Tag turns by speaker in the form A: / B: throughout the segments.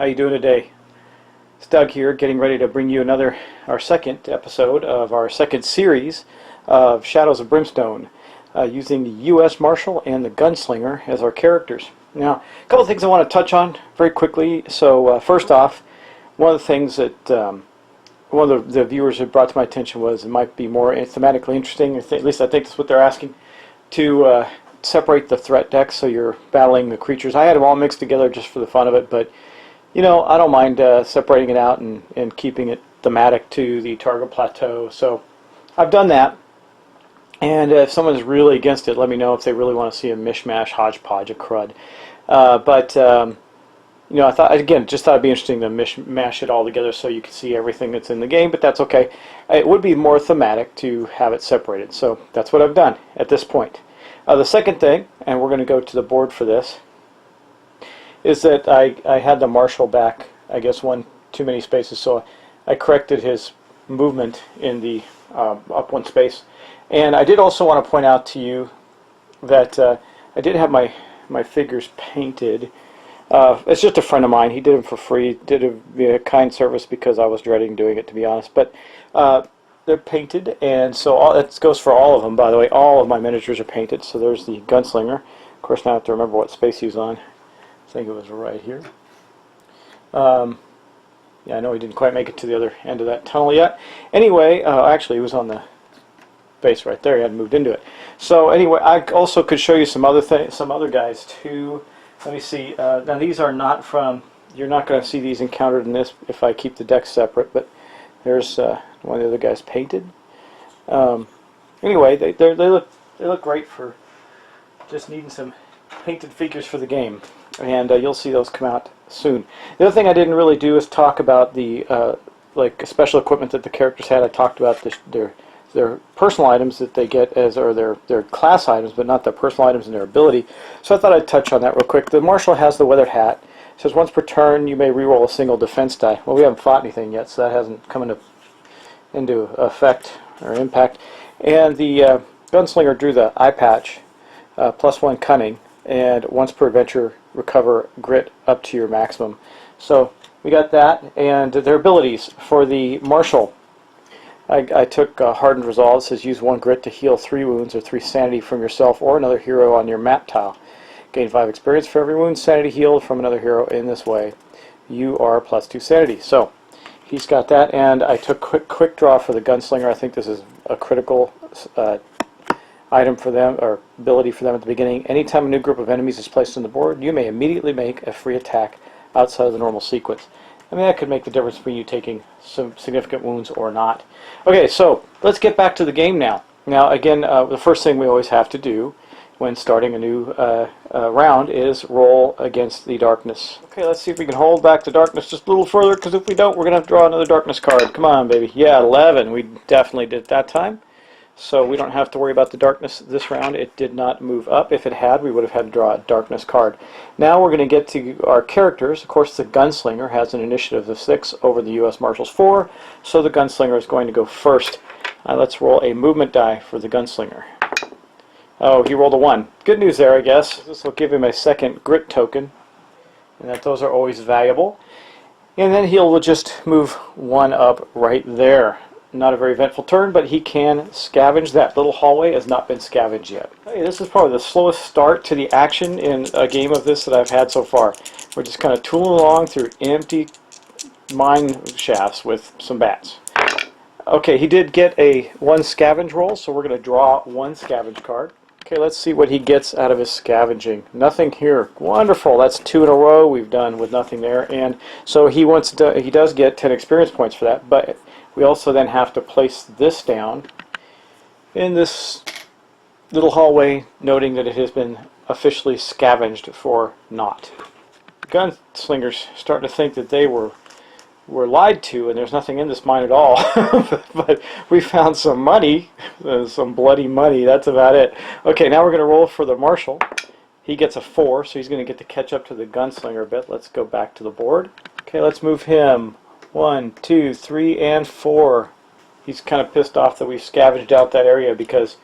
A: How you doing today? It's Doug here, getting ready to bring you our second episode of our second series of Shadows of Brimstone, using the U.S. Marshal and the Gunslinger as our characters. Now, a couple of things I want to touch on very quickly. So, first off, one of the things that one of the viewers had brought to my attention was it might be more thematically interesting, at least I think that's what they're asking, to separate the threat decks so you're battling the creatures. I had them all mixed together just for the fun of it, but you know, I don't mind separating it out and keeping it thematic to the target plateau. So I've done that, and if someone's really against it, let me know if they really want to see a mishmash, hodgepodge of crud. You know, I thought it'd be interesting to mash it all together so you can see everything that's in the game, but that's okay. It would be more thematic to have it separated, so that's what I've done at this point. The second thing, and we're going to go to the board for this, is that I had the Marshal back, I guess, too many spaces, so I corrected his movement in the up one space. And I did also want to point out to you that I did have my figures painted. It's just a friend of mine. He did them for free. Did a kind service because I was dreading doing it, to be honest. But they're painted, and so that goes for all of them, by the way. All of my miniatures are painted. So there's the Gunslinger. Of course, now I have to remember what space he was on. I think it was right here. Yeah, I know he didn't quite make it to the other end of that tunnel yet. Anyway, actually, he was on the base right there. He hadn't moved into it. So anyway, I also could show you some other guys too. Let me see. Now these are not from. You're not going to see these encountered in this if I keep the decks separate. But there's one of the other guys painted. Anyway, they look great for just needing some painted figures for the game, and you'll see those come out soon. The other thing I didn't really do is talk about the like special equipment that the characters had. I talked about their personal items that they get or their class items, but not their personal items and their ability. So I thought I'd touch on that real quick. The Marshal has the weathered hat. It says once per turn you may reroll a single defense die. Well, we haven't fought anything yet, so that hasn't come into effect or impact. And the Gunslinger drew the eye patch, +1 cunning, and once per adventure recover grit up to your maximum. So we got that, and their abilities for the Marshal. I took Hardened Resolve. It says use 1 grit to heal 3 wounds or 3 sanity from yourself or another hero on your map tile. Gain 5 experience for every wound sanity healed from another hero in this way. You are +2 sanity. So he's got that, and I took quick draw for the Gunslinger. I think this is a critical item for them, or ability for them at the beginning. Anytime a new group of enemies is placed on the board, you may immediately make a free attack outside of the normal sequence. I mean, that could make the difference between you taking some significant wounds or not. Okay, so let's get back to the game now. Now, again, the first thing we always have to do when starting a new round is roll against the darkness. Okay, let's see if we can hold back the darkness just a little further, because if we don't, we're going to have to draw another darkness card. Come on, baby. Yeah, 11. We definitely did that time. So we don't have to worry about the darkness this round. It did not move up. If it had, we would have had to draw a darkness card. Now we're going to get to our characters. Of course, the Gunslinger has an initiative of 6 over the U.S. Marshal's 4, so the Gunslinger is going to go first. Let's roll a movement die for the Gunslinger. Oh, he rolled a 1. Good news there, I guess. This will give him a second grit token, and that those are always valuable. And then he'll just move 1 up right there. Not a very eventful turn, but he can scavenge. That little hallway has not been scavenged yet. Hey, this is probably the slowest start to the action in a game of this that I've had so far. We're just kind of tooling along through empty mine shafts with some bats. Okay, he did get a 1 scavenge roll, so we're going to draw 1 scavenge card. Okay, let's see what he gets out of his scavenging. Nothing here. Wonderful. That's 2 in a row we've done with nothing there. And so he does get 10 experience points for that, but we also then have to place this down in this little hallway, noting that it has been officially scavenged for naught. Gunslingers starting to think that they were lied to, and there's nothing in this mine at all. But we found some money, some bloody money. That's about it. Okay, now we're going to roll for the Marshal. He gets a 4, so he's going to get to catch up to the Gunslinger a bit. Let's go back to the board. Okay, let's move him. 1, 2, 3, and 4. He's kind of pissed off that we scavenged out that area because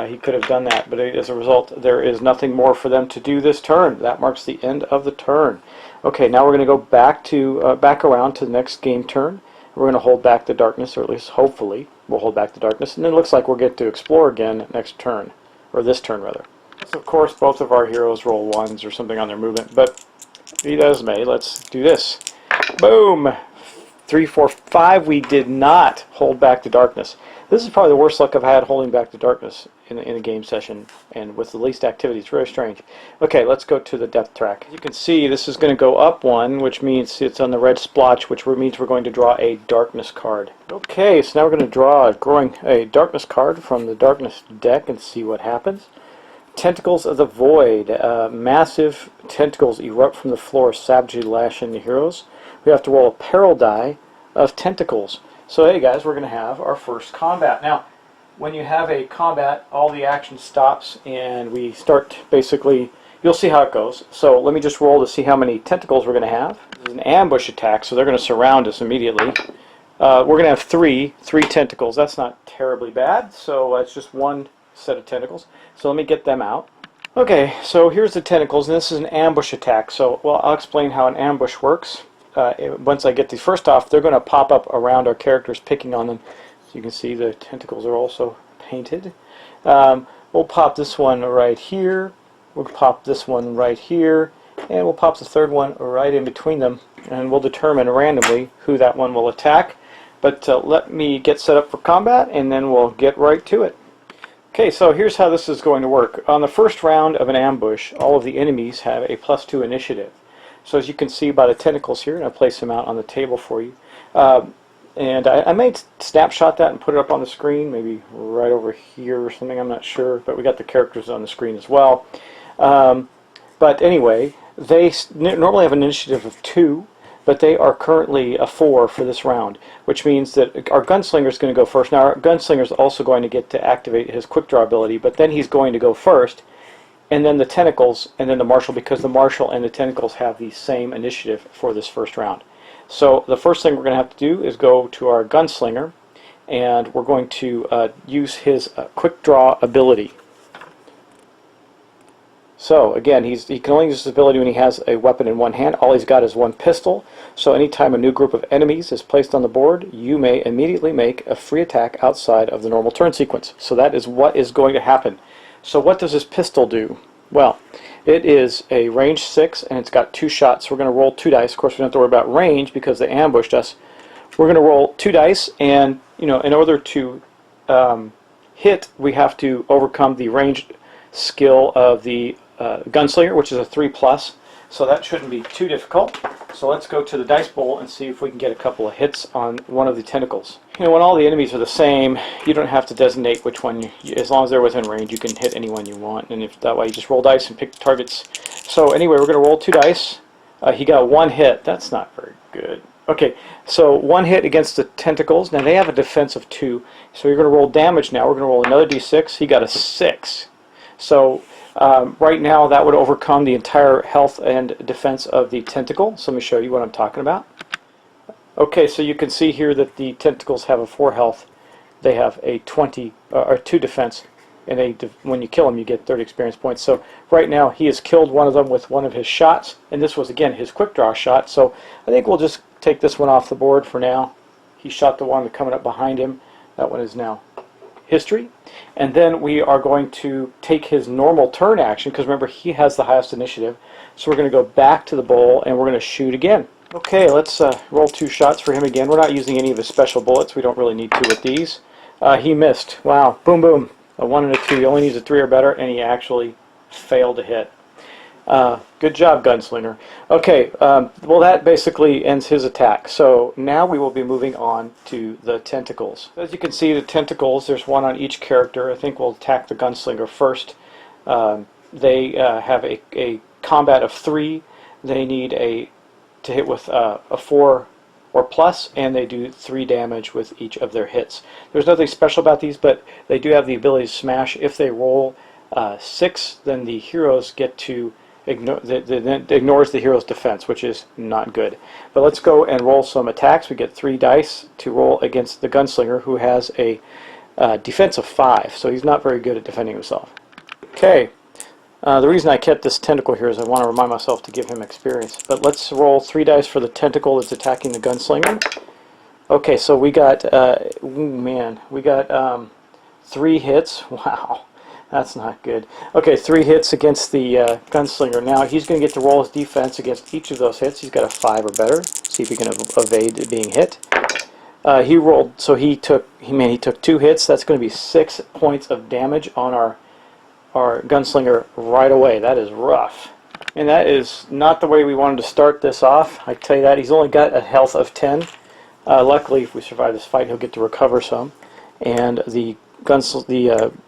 A: He could have done that, but as a result, there is nothing more for them to do this turn. That marks the end of the turn. Okay, now we're going to go back around to the next game turn. We're going to hold back the darkness, or at least hopefully we'll hold back the darkness, and then it looks like we'll get to explore again next turn, or this turn rather. So of course, both of our heroes roll ones or something on their movement, but be that as may, let's do this. Boom! 3, 4, 5. We did not hold back the darkness. This is probably the worst luck I've had holding back the darkness in a game session, and with the least activity. It's very strange. Okay, let's go to the depth track. You can see this is going to go up 1, which means it's on the red splotch, which means we're going to draw a darkness card. Okay, so now we're going to draw a darkness card from the darkness deck and see what happens. Tentacles of the Void. Massive tentacles erupt from the floor, savagely lashing the heroes. We have to roll a peril die of tentacles. So hey guys, we're going to have our first combat. Now, when you have a combat, all the action stops and we start basically, you'll see how it goes. So let me just roll to see how many tentacles we're going to have. This is an ambush attack, so they're going to surround us immediately. We're going to have three tentacles. That's not terribly bad, so it's just one set of tentacles. So let me get them out. Okay, so here's the tentacles, and this is an ambush attack. So, well, I'll explain how an ambush works. Once I get these, first off, they're going to pop up around our characters, picking on them. So you can see the tentacles are also painted. We'll pop this one right here. We'll pop this one right here. And we'll pop the third one right in between them. And we'll determine randomly who that one will attack. But let me get set up for combat, and then we'll get right to it. Okay, so here's how this is going to work. On the first round of an ambush, all of the enemies have a +2 initiative. So as you can see by the tentacles here, and I'll place them out on the table for you. And I may snapshot that and put it up on the screen, maybe right over here or something, I'm not sure. But we got the characters on the screen as well. But anyway, they normally have an initiative of 2, but they are currently a 4 for this round, which means that our gunslinger is going to go first. Now our gunslinger is also going to get to activate his quick draw ability, but then he's going to go first. And then the tentacles, and then the marshal, because the marshal and the tentacles have the same initiative for this first round. So the first thing we're going to have to do is go to our gunslinger, and we're going to use his quick draw ability. So again, he can only use his ability when he has a weapon in one hand. All he's got is one pistol. So anytime a new group of enemies is placed on the board, you may immediately make a free attack outside of the normal turn sequence. So that is what is going to happen. So what does this pistol do? Well, it is a range 6, and it's got 2 shots. So we're going to roll 2 dice. Of course, we don't have to worry about range because they ambushed us. We're going to roll 2 dice, and in order to hit, we have to overcome the ranged skill of the gunslinger, which is a 3+. So that shouldn't be too difficult. So let's go to the dice bowl and see if we can get a couple of hits on one of the tentacles. When all the enemies are the same, you don't have to designate which one. As long as they're within range, you can hit anyone you want. And if that way, you just roll dice and pick targets. So anyway, we're going to roll 2 dice. He got 1 hit. That's not very good. Okay, so 1 hit against the tentacles. Now they have a defense of 2. So you're going to roll damage now. We're going to roll another d6. He got a 6. So right now that would overcome the entire health and defense of the tentacle. So let me show you what I'm talking about. Okay, so you can see here that the tentacles have a 4 health. They have a 2 defense, and when you kill them you get 30 experience points. So right now he has killed one of them with one of his shots, and this was again his quick draw shot. So I think we'll just take this one off the board for now. He shot the one coming up behind him. That one is now history. And then we are going to take his normal turn action, because remember he has the highest initiative. So we're going to go back to the bowl and we're going to shoot again. Okay, let's roll 2 shots for him again. We're not using any of his special bullets. We don't really need to with these. He missed. Wow. Boom, boom. A 1 and a 2. He only needs a 3 or better, and he actually failed to hit. Good job, Gunslinger. Okay, well that basically ends his attack. So now we will be moving on to the tentacles. As you can see, the tentacles, there's 1 on each character. I think we'll attack the Gunslinger first. They have a combat of 3. They need to hit with a 4 or plus, and they do 3 damage with each of their hits. There's nothing special about these, but they do have the ability to smash. If they roll 6, then the heroes get to ignores the hero's defense, which is not good. But let's go and roll some attacks. We get 3 dice to roll against the Gunslinger, who has a defense of 5, so he's not very good at defending himself. Okay, the reason I kept this tentacle here is I want to remind myself to give him experience. But let's roll 3 dice for the tentacle that's attacking the gunslinger. Okay, so we got, we got 3 hits. Wow, that's not good. Okay, 3 hits against the gunslinger. Now he's going to get to roll his defense against each of those hits. He's got a 5 or better. See if he can evade being hit. He rolled, so he took 2 hits. That's going to be 6 points of damage on our gunslinger right away. That is rough. And that is not the way we wanted to start this off. I tell you that. He's only got a health of 10. Luckily, if we survive this fight, he'll get to recover some. And the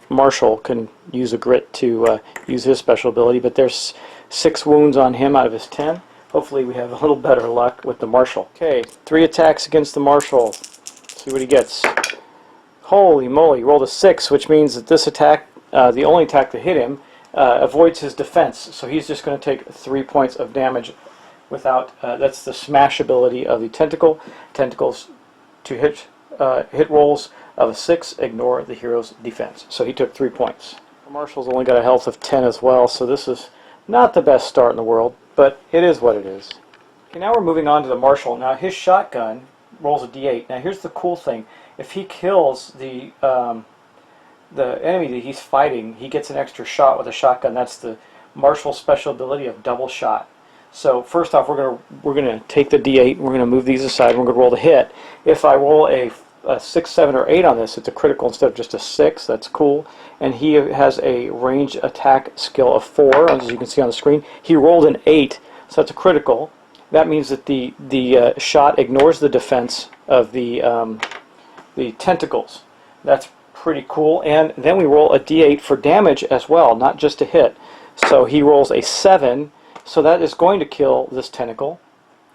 A: Marshal can use a grit to use his special ability, but there's 6 wounds on him out of his 10. Hopefully we have a little better luck with the Marshal. Okay, 3 attacks against the Marshal. See what he gets. Holy moly, he rolled a 6, which means that this attack, the only attack that hit him, avoids his defense. So he's just going to take 3 points of damage without, that's the smash ability of the Tentacle. Tentacles to hit rolls of a 6 ignore the hero's defense. So he took 3 points. The Marshal's only got a health of 10 as well, so this is not the best start in the world, but it is what it is. Okay, now we're moving on to the Marshal. Now his shotgun rolls a d8. Now here's the cool thing. If he kills the enemy that he's fighting, he gets an extra shot with a shotgun. That's the Marshal's special ability of double shot. So first off, we're gonna take the d8. We're gonna move these aside. We're gonna roll the hit. If I roll a 6, 7, or 8 on this, it's a critical instead of just a 6. That's cool. And he has a range attack skill of 4, as you can see on the screen. He rolled an 8, so that's a critical. That means that the shot ignores the defense of the tentacles. That's pretty cool. And then we roll a d8 for damage as well, not just a hit. So he rolls a 7, so that is going to kill this tentacle.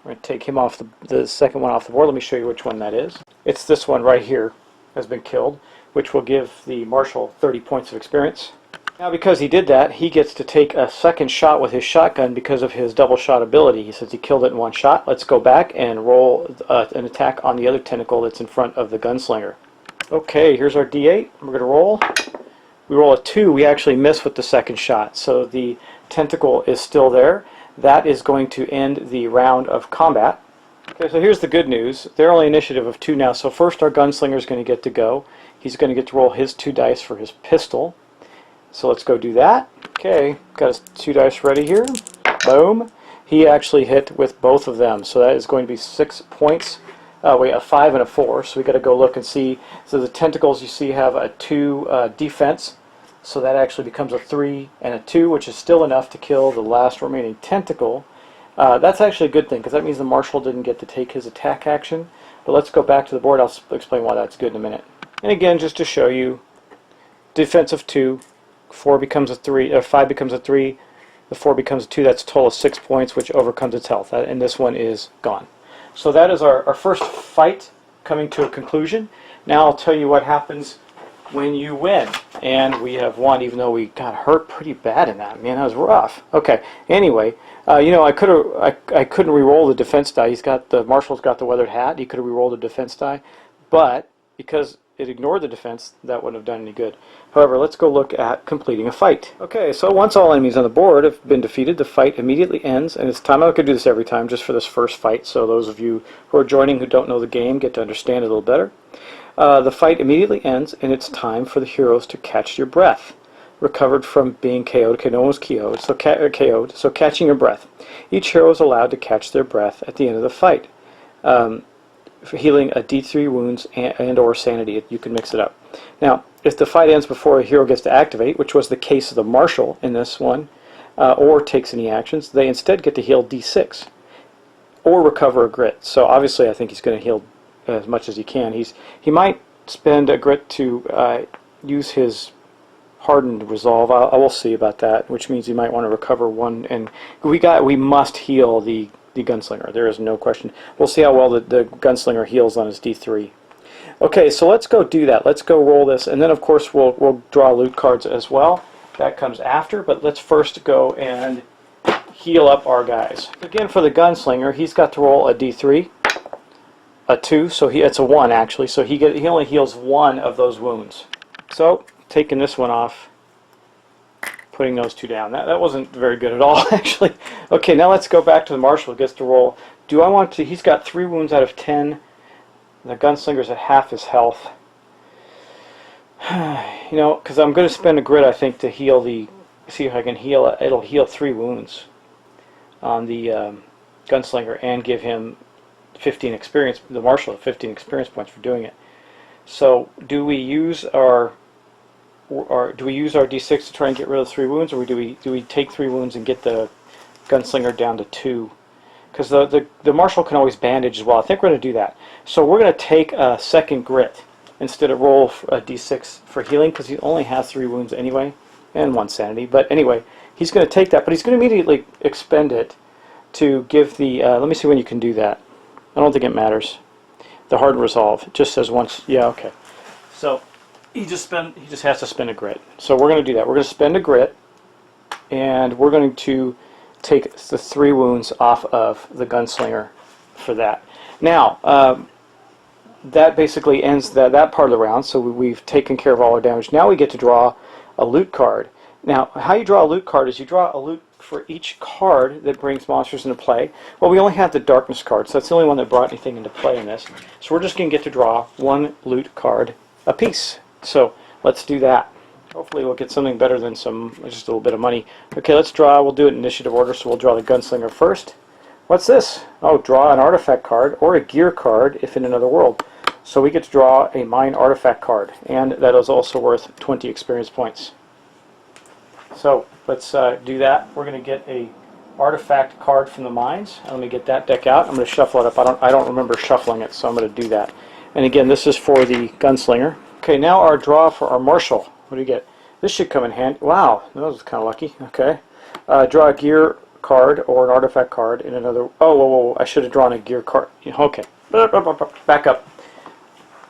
A: We're going to take him off the second one off the board. Let me show you which one that is. It's this one right here has been killed, which will give the Marshal 30 points of experience. Now because he did that, he gets to take a second shot with his shotgun because of his double shot ability. He says he killed it in 1 shot. Let's go back and roll an attack on the other tentacle that's in front of the gunslinger. Okay, here's our d8. We're going to roll. We roll a 2. We actually miss with the second shot, so the tentacle is still there. That is going to end the round of combat. Okay, so here's the good news. They're only initiative of 2 now, so first our gunslinger is going to get to go. He's going to get to roll his 2 dice for his pistol. So let's go do that. Okay, got his 2 dice ready here. Boom. He actually hit with both of them, so that is going to be 6 points. Wait, a 5 and a 4, so we got to go look and see. So the tentacles you see have a 2 defense, so that actually becomes a 3 and a 2, which is still enough to kill the last remaining tentacle. That's actually a good thing, because that means the Marshal didn't get to take his attack action. But let's go back to the board. I'll explain why that's good in a minute. And again, just to show you, defense of 2, 4 becomes a 3, 5 becomes a 3, the 4 becomes a 2. That's a total of 6 points, which overcomes its health. And this one is gone. So that is our first fight coming to a conclusion. Now I'll tell you what happens when you win. And we have won, even though we got hurt pretty bad in that. Man, that was rough. Okay, anyway, you know, I couldn't re-roll the defense die. The Marshal's got the weathered hat. He could have re-rolled the defense die, but because it ignored the defense, that wouldn't have done any good. However, let's go look at completing a fight. Okay, so once all enemies on the board have been defeated, the fight immediately ends, and it's time. I could do this every time just for this first fight, so those of you who are joining who don't know the game get to understand it a little better. The fight immediately ends, and it's time for the heroes to catch your breath. Recovered from being KO'd. Okay, no one was KO'd, so catching your breath. Each hero is allowed to catch their breath at the end of the fight. For healing a D3 wounds and or sanity. You can mix it up. Now, if the fight ends before a hero gets to activate, which was the case of the Marshal in this one, or takes any actions, they instead get to heal D6 or recover a grit. So obviously I think he's going to heal as much as he can. He might spend a grit to use his hardened resolve. I will see about that, which means he might want to recover 1. And we must heal the gunslinger. There is no question. We'll see how well the gunslinger heals on his D3. Okay, so let's go do that. Let's go roll this, and then of course we'll draw loot cards as well. That comes after, but let's first go and heal up our guys. Again, for the gunslinger, he's got to roll a D3, a 2, so it's a 1 actually. So he only heals 1 of those wounds. So taking this one off, putting those 2 down. That wasn't very good at all actually. Okay, now let's go back to the Marshal. Gets to roll. Do I want to? He's got 3 wounds out of 10. The Gunslinger's at half his health. You know, because I'm going to spend a grit, I think, to heal the. See if I can heal it. It'll heal 3 wounds on the Gunslinger and give him 15 experience. The Marshal 15 experience points for doing it. So, do we use our D6 to try and get rid of 3 wounds, or do we take 3 wounds and get the Gunslinger down to 2? Because the Marshal can always bandage as well. I think we're going to do that. So we're going to take a second grit instead of roll a D6 for healing, because he only has 3 wounds anyway, and 1 sanity. But anyway, he's going to take that, but he's going to immediately expend it to give the, let me see when you can do that. I don't think it matters. The hard resolve. It just says once, yeah, okay. So he just has to spend a grit. So we're going to do that. We're going to spend a grit, and we're going to take the 3 wounds off of the Gunslinger for that. Now, that basically ends that part of the round, so we've taken care of all our damage. Now we get to draw a loot card. Now, how you draw a loot card is you draw a loot for each card that brings monsters into play. Well, we only have the Darkness card, so that's the only one that brought anything into play in this. So we're just going to get to draw 1 loot card apiece. So let's do that. Hopefully we'll get something better than just a little bit of money. Okay, let's draw. We'll do it in initiative order, so we'll draw the Gunslinger first. What's this? Oh, draw an artifact card or a gear card if in another world. So we get to draw a mine artifact card, and that is also worth 20 experience points. So let's do that. We're going to get a artifact card from the mines. Let me get that deck out. I'm going to shuffle it up. I don't remember shuffling it, so I'm going to do that. And again, this is for the Gunslinger. Okay, now our draw for our Marshal. What do you get? This should come in handy. Wow, that was kind of lucky. Okay. Draw a gear card or an artifact card in another. Oh, whoa. I should have drawn a gear card. Okay. Back up.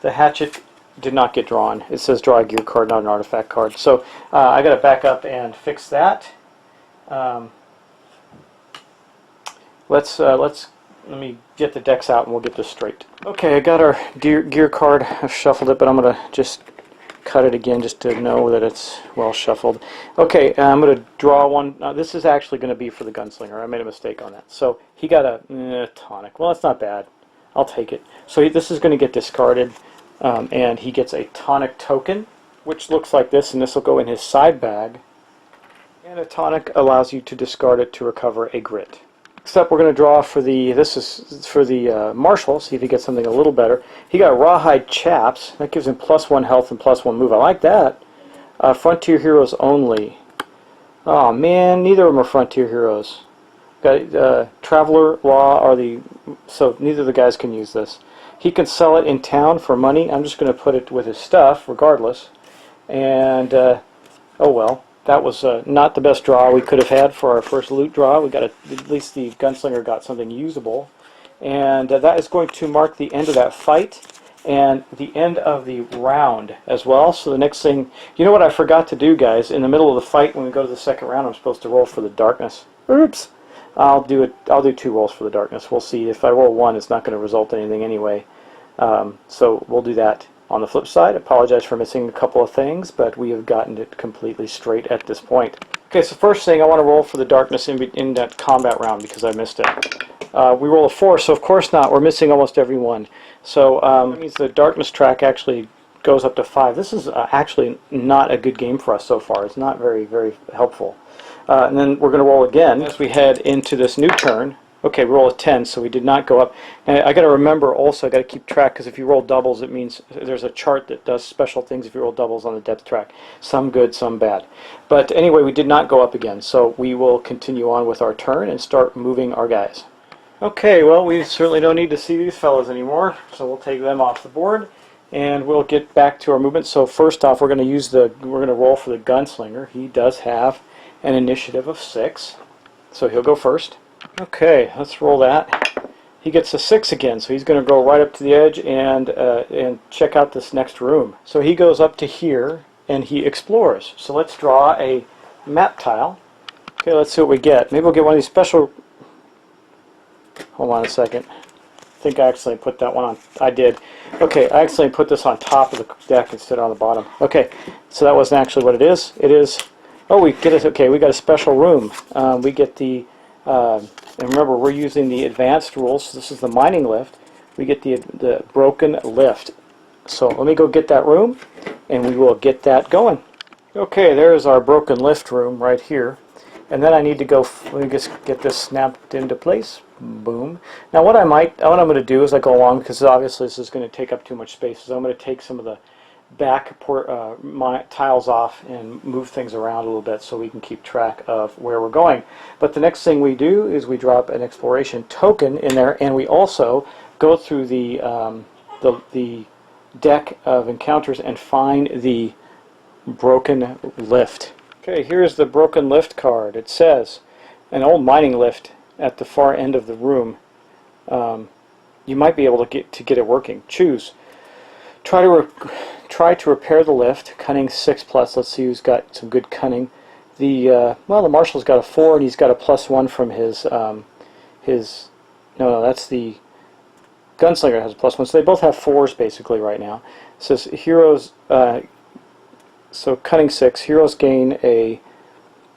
A: The hatchet did not get drawn. It says draw a gear card, not an artifact card. So I got to back up and fix that. Let me get the decks out and we'll get this straight. Okay, I got our gear card. I've shuffled it, but I'm going to just cut it again just to know that it's well shuffled. Okay, I'm going to draw one. This is actually going to be for the Gunslinger. I made a mistake on that. So he got a tonic. Well, that's not bad. I'll take it. So this is going to get discarded, and he gets a tonic token, which looks like this, and this will go in his side bag. And a tonic allows you to discard it to recover a grit. Next up, we're going to draw for this is for the Marshal, see if he gets something a little better. He got Rawhide Chaps. That gives him +1 health and +1 move. I like that. Frontier Heroes only. Oh man, neither of them are Frontier Heroes. Got Traveler Law so neither of the guys can use this. He can sell it in town for money. I'm just going to put it with his stuff regardless. And oh well. That was not the best draw we could have had for our first loot draw. We got at least the Gunslinger got something usable, and that is going to mark the end of that fight and the end of the round as well. So the next thing, you know what I forgot to do, guys? In the middle of the fight, when we go to the second round, I'm supposed to roll for the Darkness. Oops. I'll do 2 rolls for the Darkness. We'll see. If I roll 1, it's not going to result in anything anyway. So we'll do that. On the flip side, I apologize for missing a couple of things, but we have gotten it completely straight at this point. Okay, so first thing, I want to roll for the Darkness in that combat round because I missed it. We roll a 4, so of course not. We're missing almost every one. So that means the Darkness track actually goes up to 5. This is actually not a good game for us so far. It's not very, very helpful. And then we're going to roll again as we head into this new turn. Okay, we roll a 10, so we did not go up. Now, I got to remember also, I got to keep track, because if you roll doubles, it means there's a chart that does special things if you roll doubles on the depth track. Some good, some bad. But anyway, we did not go up again, so we will continue on with our turn and start moving our guys. Okay, well, we certainly don't need to see these fellows anymore, so we'll take them off the board, and we'll get back to our movement. So first off, we're going to roll for the Gunslinger. He does have an initiative of 6, so he'll go first. Okay, let's roll that. He gets a 6 again, so he's going to go right up to the edge and check out this next room. So he goes up to here and he explores. So let's draw a map tile. Okay, let's see what we get. Maybe we'll get one of these special. Hold on a second. think I accidentally put that one on. I did. Okay, I accidentally put this on top of the deck instead of on the bottom. Okay, so that wasn't actually what it is. It is. Oh, we get it. Okay, we got a special room. We get the. And remember, we're using the advanced rules. So this is the mining lift. We get the broken lift. So let me go get that room, and we will get that going. Okay, there's our broken lift room right here. And then I need to go, let me just get this snapped into place. Boom. Now what I'm going to do as I go along, because obviously this is going to take up too much space, is I'm going to take some of the back tiles off and move things around a little bit so we can keep track of where we're going. But the next thing we do is we drop an exploration token in there, and we also go through the deck of encounters and find the broken lift. Okay, here's the broken lift card. It says, an old mining lift at the far end of the room. You might be able to get it working. Choose. Try to repair the lift. Cunning 6+. Let's see who's got some good cunning. The marshal's got a 4, and he's got a +1 from his no, that's the gunslinger has a +1. So they both have 4s basically right now. It says heroes. So cunning 6, heroes gain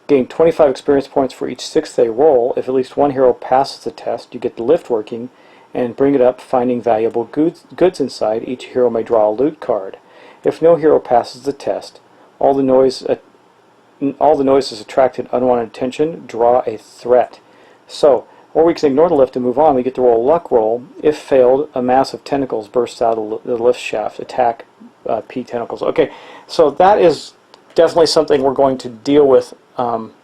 A: 25 experience points for each 6th they roll. If at least one hero passes the test, you get the lift working and bring it up, finding valuable goods inside. Each hero may draw a loot card. If no hero passes the test, all the noise has attracted unwanted attention. Draw a threat. So, or we can ignore the lift and move on. We get to roll a luck roll. If failed, a mass of tentacles bursts out of the lift shaft. Attack P tentacles. Okay, so that is definitely something we're going to deal with, but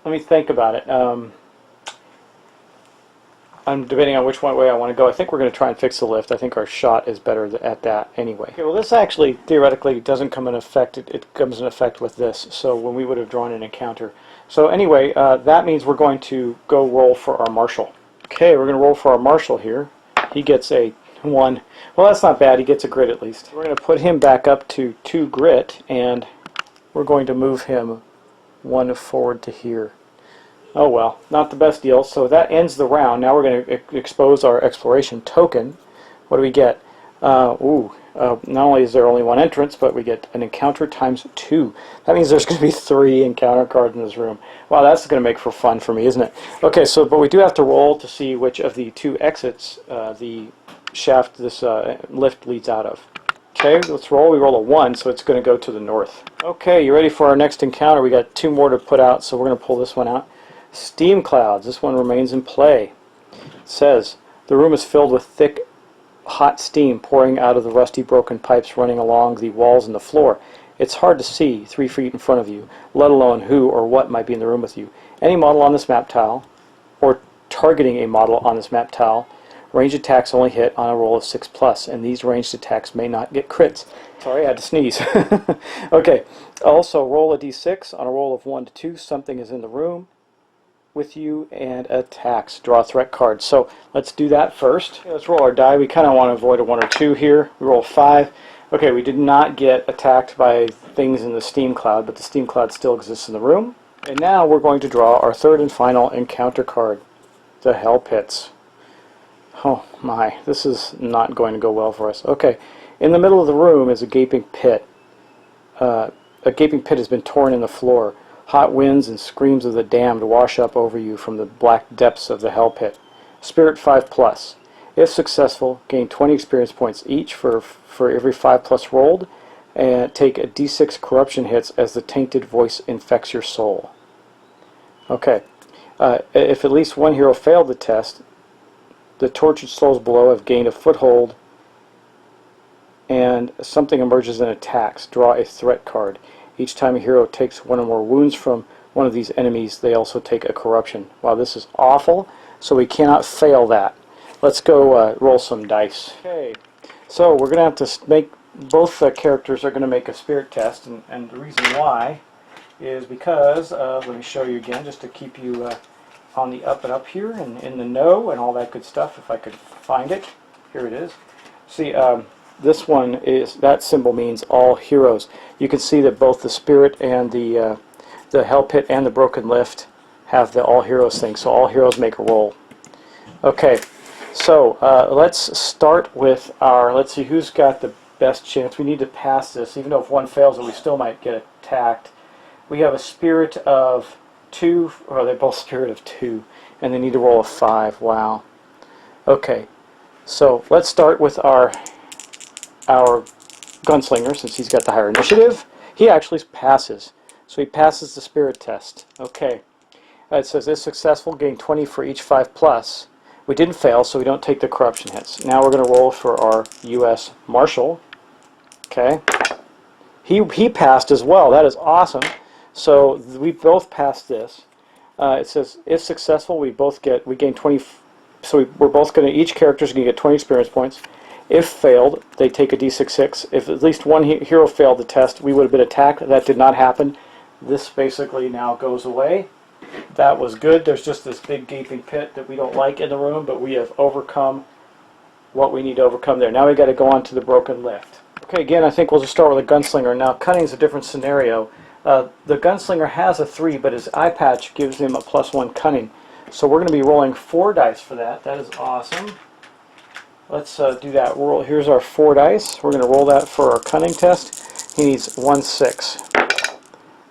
A: let me think about it. I'm debating on which way I want to go. I think we're going to try and fix the lift. I think our shot is better at that anyway. Okay, well, this actually theoretically doesn't come in effect. It comes in effect with this, so when we would have drawn an encounter. So anyway, that means we're going to go roll for our marshal. Okay, we're going to roll for our marshal here. He gets a 1. Well, that's not bad. He gets a grit at least. We're going to put him back up to 2 grit, and we're going to move him 1 forward to here. Oh well, not the best deal. So that ends the round. Now we're going to expose our exploration token. What do we get? Not only is there only 1 entrance, but we get an encounter times 2. That means there's going to be 3 encounter cards in this room. Wow, that's going to make for fun for me, isn't it? Okay, so but we do have to roll to see which of the 2 exits the shaft this lift leads out of. Okay, let's roll. We roll a 1, so it's going to go to the north. Okay, you ready for our next encounter? We got 2 more to put out, so we're going to pull this one out. Steam clouds. This one remains in play. It says, the room is filled with thick, hot steam pouring out of the rusty broken pipes running along the walls and the floor. It's hard to see 3 feet in front of you, let alone who or what might be in the room with you. Any model on this map tile, or targeting a model on this map tile, range attacks only hit on a roll of 6+, and these ranged attacks may not get crits. Sorry, I had to sneeze. Okay, also roll a d6. On a roll of 1 to 2, something is in the room with you and attacks. Draw a threat card. So let's do that first. Okay, let's roll our die. We kind of want to avoid a 1 or 2 here. We roll 5. Okay, we did not get attacked by things in the steam cloud, but the steam cloud still exists in the room. And now we're going to draw our 3rd and final encounter card, the Hell Pits. Oh my, this is not going to go well for us. Okay, in the middle of the room is a gaping pit. A gaping pit has been torn in the floor. Hot winds and screams of the damned wash up over you from the black depths of the hell pit. Spirit 5+. If successful, gain 20 experience points each for every 5+ rolled, and take a d6 corruption hits as the tainted voice infects your soul. Okay, if at least 1 hero failed the test, the tortured souls below have gained a foothold and something emerges and attacks. Draw a threat card. Each time a hero takes 1 or more wounds from one of these enemies, they also take a corruption. Wow, this is awful, so we cannot fail that. Let's go roll some dice. Okay, so we're going to have to make, both characters are going to make a spirit test, and the reason why is because, let me show you again, just to keep you on the up and up here, and in the know, and all that good stuff, if I could find it. Here it is. See, this one is, that symbol means all heroes. You can see that both the spirit and the hell pit and the broken lift have the all heroes thing, so all heroes make a roll. Okay, so let's start with our, let's see who's got the best chance. We need to pass this, even though if one fails it, we still might get attacked. We have a spirit of 2, or they're both spirit of 2, and they need to roll a 5. Wow. Okay, so let's start with our gunslinger, since he's got the higher initiative. He actually passes, so he passes the spirit test. Okay, it says if successful, gain 20 for each 5+. We didn't fail, so we don't take the corruption hits. Now we're going to roll for our U.S. Marshal. Okay, he passed as well. That is awesome. So we both passed this. It says if successful, we gain 20. So we're both going to, each character's going to get 20 experience points. If failed, they take a d6. If at least one hero failed the test, we would have been attacked. That did not happen. This basically now goes away. That was good. There's just this big gaping pit that we don't like in the room, but we have overcome what we need to overcome there. Now we got to go on to the broken lift. Okay, again, I think we'll just start with a gunslinger. Now, cunning is a different scenario. The gunslinger has a 3, but his eye patch gives him a +1 cunning. So we're going to be rolling 4 dice for that. That is awesome. Let's do that. Here's our 4 dice. We're going to roll that for our cunning test. He needs 1 6.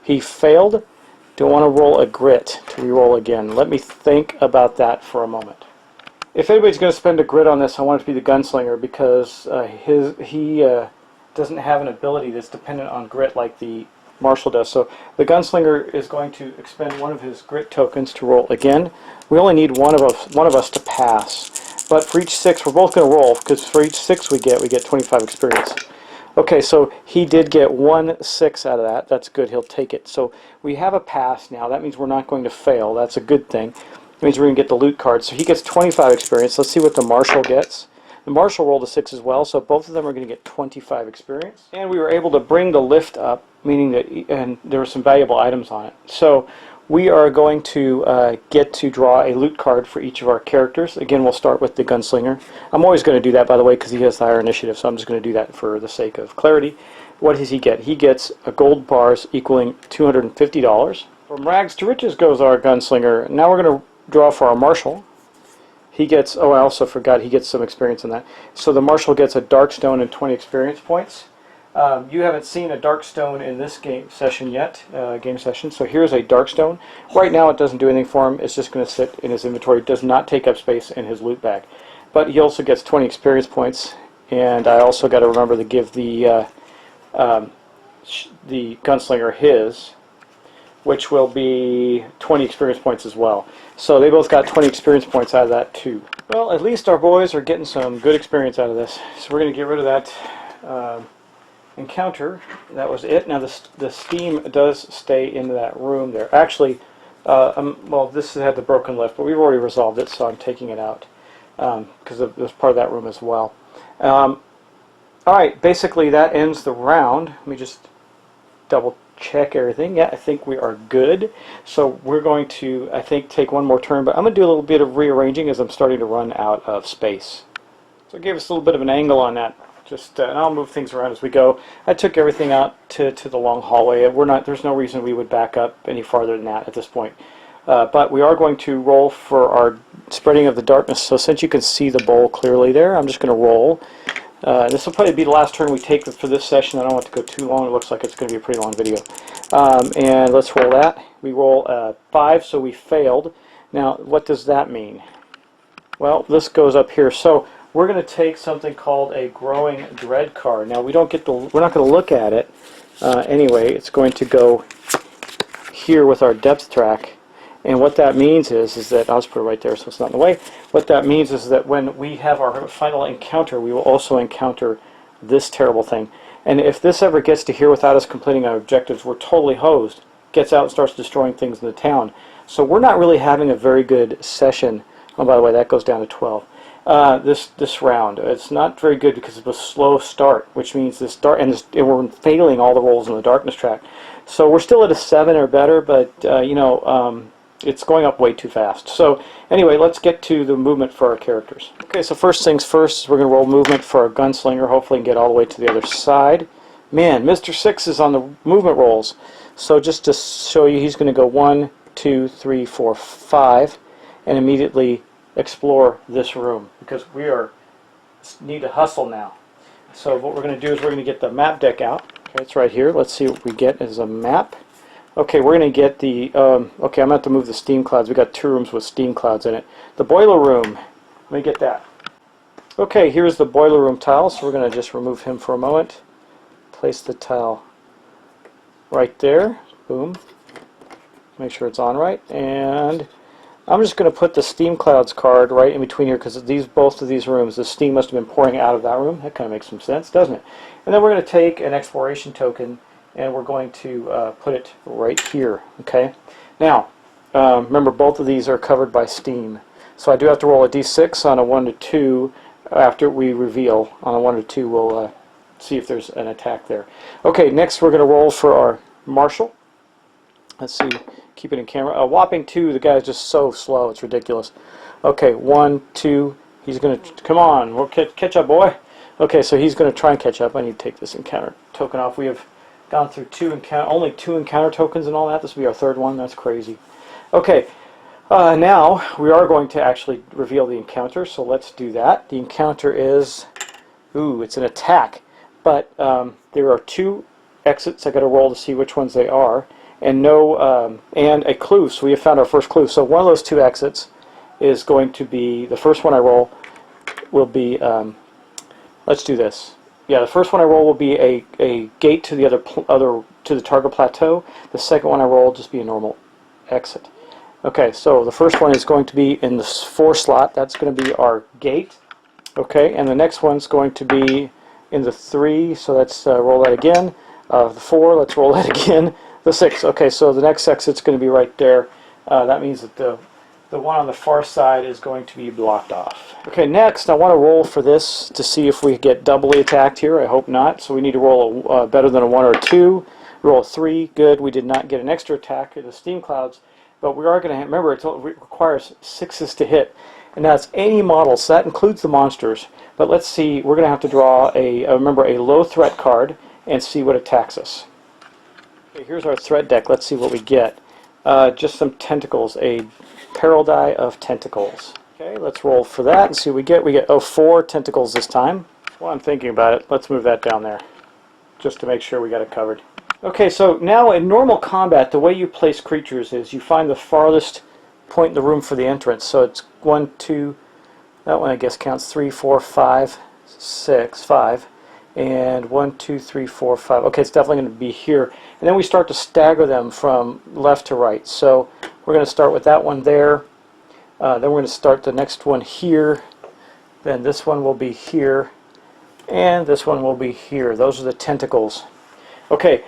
A: He failed. Do I want to roll a grit to re-roll again? Let me think about that for a moment. If anybody's going to spend a grit on this, I want it to be the gunslinger, because he doesn't have an ability that's dependent on grit like the Marshal does. So the gunslinger is going to expend one of his grit tokens to roll again. We only need one of us to pass. But for each 6, we're both going to roll, because for each 6 we get 25 experience. Okay, so he did get 1 6 out of that. That's good. He'll take it. So we have a pass now. That means we're not going to fail. That's a good thing. That means we're going to get the loot card. So he gets 25 experience. Let's see what the Marshal gets. The Marshal rolled a 6 as well, so both of them are going to get 25 experience. And we were able to bring the lift up, meaning that and there were some valuable items on it. So we are going to get to draw a loot card for each of our characters. Again, we'll start with the gunslinger. I'm always going to do that, by the way, because he has the higher initiative, so I'm just going to do that for the sake of clarity. What does he get? He gets a gold bars equaling $250. From rags to riches goes our gunslinger. Now we're going to draw for our Marshal. He gets, oh, I also forgot, he gets some experience in that. So the Marshal gets a dark stone and 20 experience points. You haven't seen a dark stone in this game session yet, so here's a dark stone. Right now it doesn't do anything for him. It's just going to sit in his inventory. It does not take up space in his loot bag. But he also gets 20 experience points, and I also got to remember to give the gunslinger his, which will be 20 experience points as well. So they both got 20 experience points out of that too. Well, at least our boys are getting some good experience out of this. So we're going to get rid of that encounter. That was it. Now the steam does stay in that room there. Actually, well, this had the broken lift, but we've already resolved it, so I'm taking it out because it was part of that room as well. Alright, basically that ends the round. Let me just double check everything. Yeah, I think we are good. So we're going to, I think, take one more turn, but I'm going to do a little bit of rearranging as I'm starting to run out of space. So it gave us a little bit of an angle on that. Just, and I'll move things around as we go. I took everything out to the long hallway. There's no reason we would back up any farther than that at this point. But we are going to roll for our spreading of the darkness. So since you can see the bowl clearly there, I'm just going to roll. This will probably be the last turn we take for this session. I don't want it to go too long. It looks like it's going to be a pretty long video. And let's roll that. We roll 5, so we failed. Now, what does that mean? Well, this goes up here. So we're going to take something called a growing dread card. Now, we're not going to look at it anyway. It's going to go here with our depth track. And what that means is that, I'll just put it right there so it's not in the way. What that means is that when we have our final encounter, we will also encounter this terrible thing. And if this ever gets to here without us completing our objectives, we're totally hosed. Gets out and starts destroying things in the town. So we're not really having a very good session. Oh, by the way, that goes down to 12. This round. It's not very good because of a slow start, which means and we're failing all the rolls in the darkness track. So we're still at a 7 or better, but it's going up way too fast. So anyway, let's get to the movement for our characters. Okay, so first things first, we're going to roll movement for our gunslinger, hopefully and get all the way to the other side. Man, Mr. 6 is on the movement rolls. So just to show you, he's going to go 1, 2, 3, 4, 5, and immediately explore this room, because we need to hustle now. So what we're going to do is we're going to get the map deck out. Okay, it's right here. Let's see what we get as a map. Okay, we're going to get the, okay, I'm going to have to move the steam clouds. We got 2 rooms with steam clouds in it. The boiler room, let me get that. Okay, here's the boiler room tile, so we're going to just remove him for a moment. Place the tile right there. Boom. Make sure it's on right. And I'm just going to put the steam clouds card right in between here, because both of these rooms, the steam must have been pouring out of that room. That kind of makes some sense, doesn't it? And then we're going to take an exploration token, and we're going to put it right here. Okay. Now, remember, both of these are covered by steam, so I do have to roll a d6 on a 1 to 2 after we reveal. On a 1 to 2, we'll see if there's an attack there. Okay. Next, we're going to roll for our marshal. Let's see. Keep it in camera. A whopping 2. The guy's just so slow. It's ridiculous. Okay. 1, 2. He's going to come on. We'll catch up, boy. Okay. So he's going to try and catch up. I need to take this encounter token off. We have gone through only 2 encounter tokens and all that. This will be our 3rd one. That's crazy. Okay, now we are going to actually reveal the encounter, so let's do that. The encounter is, it's an attack, but there are 2 exits. I got to roll to see which ones they are, and and a clue. So we have found our first clue. So one of those 2 exits is going to be, the first one I roll will be, let's do this. Yeah, the first one I roll will be a gate to the to the target plateau. The second one I roll will just be a normal exit. Okay, so the first one is going to be in the 4 slot. That's going to be our gate. Okay, and the next one's going to be in the 3. So let's roll that again. The 4. Let's roll that again. The 6. Okay, so the next exit's going to be right there. That means that the one on the far side is going to be blocked off. Okay, next I want to roll for this to see if we get doubly attacked here. I hope not. So we need to roll better than a 1 or a 2. Roll a 3. Good. We did not get an extra attack in the steam clouds, but we are going to remember it requires 6s to hit, and that's any model. So that includes the monsters. But let's see. We're going to have to draw a low threat card and see what attacks us. Okay, here's our threat deck. Let's see what we get. Just some tentacles. A Peril die of Tentacles. Okay, let's roll for that and see what we get. We get 4 tentacles this time. While I'm thinking about it, let's move that down there, just to make sure we got it covered. Okay, so now in normal combat, the way you place creatures is you find the farthest point in the room for the entrance. So it's 1, 2, that one I guess counts 3, 4, 5, 6, 5, and 1, 2, 3, 4, 5. Okay, it's definitely going to be here. And then we start to stagger them from left to right. So we're going to start with that one there. Then we're going to start the next one here. Then this one will be here. And this one will be here. Those are the tentacles. Okay,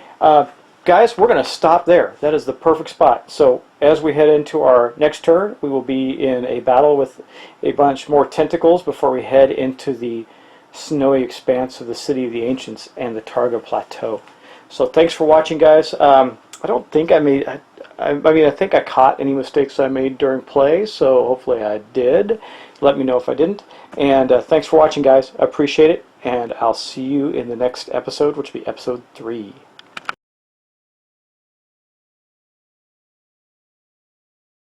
A: guys, we're going to stop there. That is the perfect spot. So as we head into our next turn, we will be in a battle with a bunch more tentacles before we head into the snowy expanse of the City of the Ancients and the Targa Plateau. So thanks for watching, guys. I don't think I made... I think I caught any mistakes I made during play, so hopefully I did. Let me know if I didn't. And thanks for watching, guys. I appreciate it, and I'll see you in the next episode, which will be episode 3.